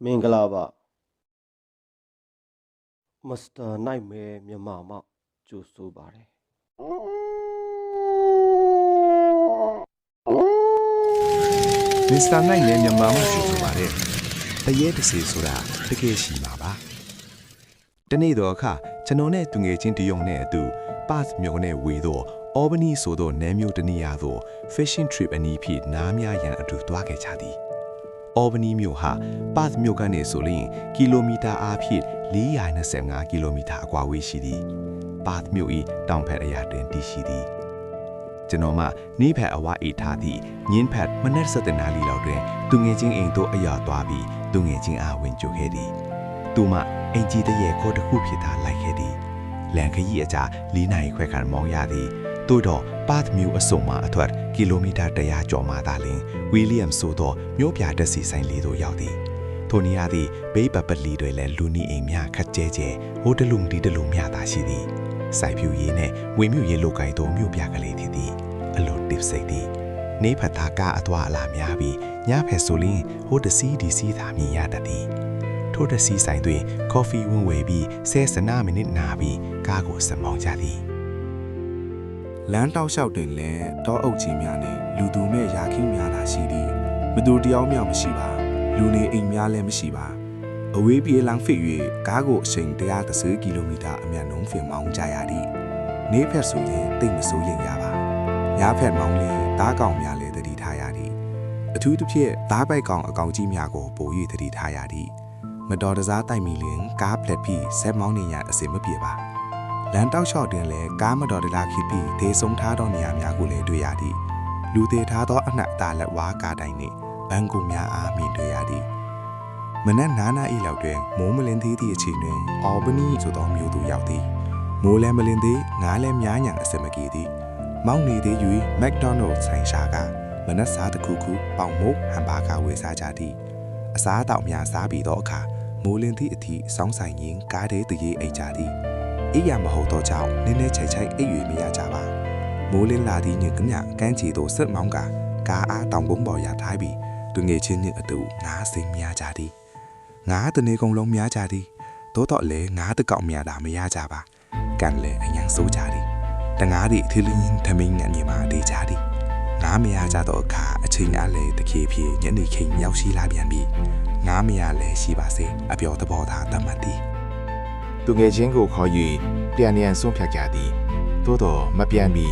မင်္ဂလာပါမစ္စတာနိုင်မဲမြန်မာမှကြိုဆိုပါတယ်မစ္စတာနိုင်နဲ့မြန်မာမှကြိုဆိုပါတယ်တရေတစီဆိုတာတကယ်ရှိမှာပါတနေ့တော့အခါကျွန်တော်နဲ့သူငယ်ချင်းတယုံနဲ့အတူပတ်မြို့နဲ့ဝေတော့အော်ဘနီဆိုတော့နယ်မြို့တနေရာသို့ fishing trip အနီးဖြစ်နားများရန်အတူသွားခဲ့ကြသည်အော်ဘနီမြို့ဟာပတ်မြို့ကနေဆိုရင်ကီလိုမီတာအားဖြင့်425ကီလိုမီတာအကွာဝေးရှိသည်ပတ်မြို့၏တောင်ဘက်အရာတွင်တည်ရှိသည်ကျွန်တော်မှနေဖက်အဝအိထားသည့်ညင်းဖက်မနက်7နာရီလောက်တွင်သူငယ်ချင်းအိမ်သို့အရာသွားပြီးသူငယ်ချင်းအားဝင်ကြိုခဲ့သည်သူမှအင်ကြီးတရဲ့ခေါ်တစ်ခုဖြစ်သာလိုက်ခဲ့သည်လန်ခရီးအကြာ4နာရီခွဲခန့်မောင်းရသည်သို့တော့ပတ်မြို့အစုံမှအထွက်ကီလိုမီတာ100ကျော်မှသာလျှင်ဝီလီယမ်ဆိုသောမြို့ပြတက်စီဆိုင်လေးသို့ရောက်သည်ထိုနေရာသည့်ဘေးပပလီတွေလည်းလူနီအိမ်များခက်ကျဲကျဲဟိုတလုံဒီတလုံများသာရှိသည်စိုက်ဖြူရည်နှင့်ဝေမြို့ရည်လိုကိုင်သောမြို့ပြကလေးဖြစ်သည်အလိုတစ်စိတ်သည်နေဖတ်သားကအသွာအလာများပြီးညဖက်ဆိုရင်ဟိုတစီဒီစီသာမြင်ရတတ်သည်ထိုတစီဆိုင်တွင်ကော်ဖီဝင်ဝယ်ပြီး10မိနစ်နာပြီးကားကိုစမောင်းကြသည်လမ်းတောက်လျှောက်တွင်လည်းတောအုပ်ကြီးများနှင့်လူသူမဲ့ရာခင်းများသာရှိသည်မသူတယောက်မြောက်မရှိပါလူနေအိမ်များလည်းမရှိပါအဝေးပြေးလမ်းဖိ၍ကားကိုအချိန်130ကီလိုမီတာအမြတ်နှုန်းဖြင့်မောင်းကြရသည်နေဖက်ဆိုရင်တိတ်မစိုးရိမ်ရပါညဖက်မောင်းလေသားကောင်များလည်းတတိထားရသည်အထူးသဖြင့်သားပိုက်ကောင်အကောင်ကြီးများကိုပို၍တတိထားရသည်မတော်တစားတိုက်မိလင်ကားပလက်ပြီးဆက်မောင်းနေရအစင်မပြေပါလမ်းတောက်လျှောက်တွင်လည်းကားမတော်တလာခိပြီးဒေဆုံးထားသောနေရာများကိုလည်းတွေ့ရသည်လူသေးထားသောအနှက်သားလက်ဝါးကားတိုင်းနှင့်ဘန်ကူများအားမြင်တွေ့ရသည်မနက်9နာရီလောက်တွင်မိုးမလင်းသေးသည့်အချိန်တွင်အော်ဘနီဆိုသောမြို့သို့ရောက်သည်မိုးလည်းမလင်းသေးငါးလည်းများညံအစင်မပြေသည်မောင်းနေသေး၍မက်ဒိုနယ်ဆိုင်ရှာကမနက်စားတစ်ခုခုပေါင်မုတ်ဟမ်ဘာဂါဝယ်စားကြသည်အစားအသောက်များစားပြီးသောအခါမိုးလင်းသည့်အထိစောင်းဆိုင်ရင်းကားထဲတရေအိတ်ကြသည်အိယာမဟုတ်သောကြောင့်နည်းနည်းချိုက်ချိုက်အိပ်၍မရကြပါမိုးလင်းလာသည့်ညကမြကန်းချီသို့ဆက်မောင်းကကားအားတောင်ကုန်းပေါ်ရထားပြီးသူငယ်ချင်းနှင့်အတူငါးစိမ်းများကြသည်ငါးတနေကုန်လုံးများကြသည်သို့တော့လည်းငါးတကောက်များတာမရကြပါကန်လည်းအញ្ញံဆိုးကြသည်တငါးသည့်အထီးလင်းထမင်းငန်ညီမှာတေးကြသည်ငါးမရကြတော့အခါအချိန်အားလည်းတခေဖြေညနေခင်းရောက်ရှိလာပြန်ပြီငါးမရလည်းရှိပါစေအပျော်သဘောသာတတ်မှတ်သည်သူငယ်ချင်းကိုခေါ်၍ပြန်လျံစွန့်ဖြတ်ကြသည်သို့တော့မပြန်မီ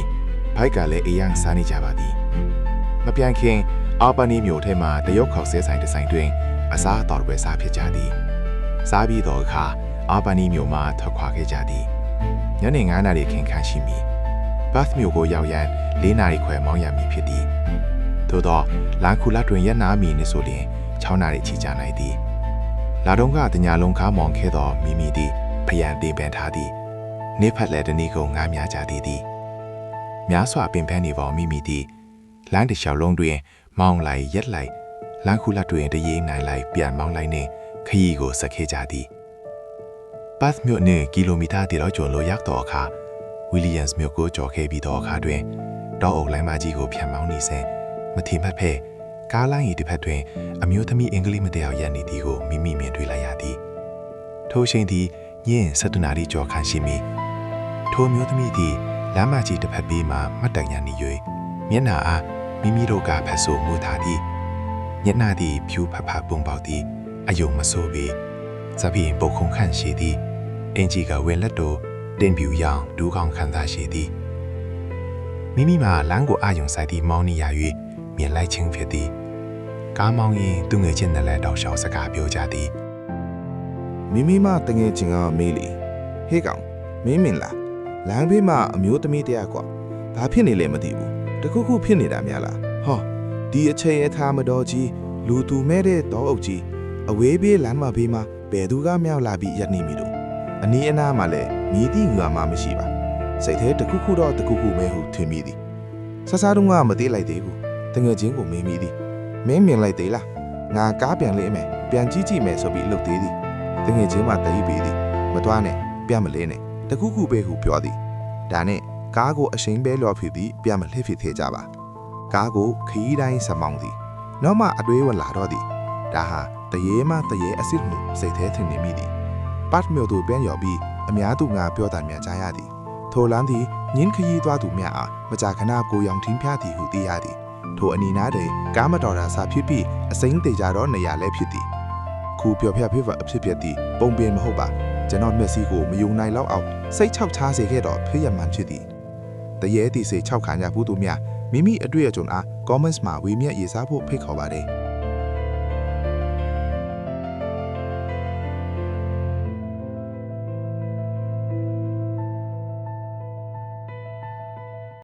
ဘိုက်ကလည်းအယံစားနေကြပါသည်မပြန်ခင်အာပနီမြို့ထဲမှာတရုတ်ခေါက်ဆဲဆိုင်တစ်ဆိုင်တွင်အစားအသောက်ပွဲစားဖြစ်ကြသည်စားပြီးတော့အခါအာပနီမြို့မှထွက်ခွာခဲ့ကြသည်ညနေ9နာရီခန့်ခန့်ရှိမီဘတ်မြို့ကိုရောက်ရန်4နာရီခွဲမောင်းရမည်ဖြစ်သည်သို့တော့လန်ကူလာတွင်ရက်နာမီနှင့်ဆိုလျှင်6နာရီချီကြနိုင်သည်လာတော့ကတညာလုံးကားမောင်ခဲ့သောမိမိသည်ဖယံတင်ပန်ထားသည်နေဖက်လည်းတနည်းကိုငားများကြသည်များစွာပင်ပန်းနေပေါ်မိမိသည်လမ်းတစ်လျှောက်လုံးတွင်မောင်းလိုက်ရက်လိုက်လမ်းခုလက်တွင်တရေနိုင်လိုက်ပြန်မောင်းလိုက်နှင့်ခရီးကိုဆက်ခဲ့ကြသည်ပတ်မြို့နှင့်ကီလိုမီတာတလောက်ကျော်လိုရောက်သောအခါဝီလီယမ်စ်မြို့ကိုကျော်ခဲ့ပြီးသောအခါတွင်တောအုပ်လိုင်းမကြီးကိုဖြတ်မောင်းနေစဉ်မထင်မှတ်ဖဲကားလိုင်း၏တစ်ဖက်တွင်အမျိုးသမီးအင်္ဂလိပ်မတယောက်ရပ်နေသည်ကိုမိမိမြင်တွေ့လိုက်ရသည်ထိုအချိန်သည်ညင်7နာရီကျော်ခန့်ရှိမီထိုမျိုးသမီးသည်လမ်းမကြီးတစ်ဖက်ဘေးမှမှတ်တိုင်ရနေ၍မျက်နှာအားမိမိတို့ကဖက်ဆိုးမှုထားသည်မျက်နှာသည်ဖြူဖဖပုံပေါက်သည်အယုံမဆိုးပေဇပင်ပုတ်ခုံခန့်ရှိသည်အင်ကြီးကဝင်လက်တို့တင်ပြူရောင်ဒူးကောင်းခန့်သားရှိသည်မိမိမှာလမ်းကိုအာယုံဆိုင်သည့်မောင်းနေရ၍မြင်လိုက်ခြင်းဖြစ်သည်ကားမောင်းရင်သူငယ်ချင်းနဲ့လည်းတောက်လျှောက်စကားပြောကြသည်မိမိမတငယ်ချင်းကမေးလေဟေးကောင်မင်းမင်လားလမ်းဘေးမှာအမျိုးသမီးတယောက်ကွာဘာဖြစ်နေလဲမသိဘူးတခုခုဖြစ်နေတာများလားဟောဒီအချိန်အထားမတော်ကြီးလူသူမဲ့တဲ့တောအုပ်ကြီးအဝေးပြေးလမ်းမဘေးမှာဘယ်သူကမြောက်လာပြီးရက်နေမိလို့အနီးအနားမှာလည်းမြည်သည့်ငွာမှမရှိပါစိတ်ထဲတခုခုတော့တခုခုမဲဟုထင်မိသည်ဆဆတုံးကမသိလိုက်သေးဘူးတငယ်ချင်းကိုမေးမိသည်မင်းမြင်လိုက်သေးလားငါကားပြန်လေးမယ်ပြန်ကြည့်ကြည့်မယ်ဆိုပြီးလှုပ်သေးသည်တငယ်ချင်းမှတည်ပြီးသည်မတွားနဲ့ပြန်မလဲနဲ့တခုခုပဲဟုပြောသည်ဒါနဲ့ကားကိုအရှင်ပဲလော်ဖြစ်သည်ပြန်မလှည့်ဖြစ်သေးကြပါကားကိုခီးတိုင်းစမောင်းသည်နောက်မှအတွေးဝလာတော့သည်ဒ ဒါဟာတရေမှတရေအစ်စ်မှုစိတ်သေးထင်နေမိသည်ပတ်မြို့သူပြန်ရောက်ပြီးအများသူငါပြောတာများကြားရသည်ထိုလန်းသည်ညင်းခရီးသွားသူများအားမကြာခဏကိုရောင်ထင်းပြသည်ဟုသိရသည်ထိုအနီနားတွင်ကားမတော်တာစာဖြစ်ပြီးအစိမ်းတေကြသောနေရာလည်းဖြစ်သည်ခုပြောပြပြအဖြစ်ပြသည်ပုံပင်မဟုတ်ပါကျွန်တော်မျက်စိကိုမယုံနိုင်လောက်အောင်စိတ်ချောက်ချားစေခဲ့တော့ဖြစ်ရမှန်ဖြစ်သည်တရေတီစေ6ခါညာဘူးသူများမိမိအတွေ့အကြုံအား comments မှာဝေမျှရေးစားဖို့ဖိတ်ခေါ်ပါတယ်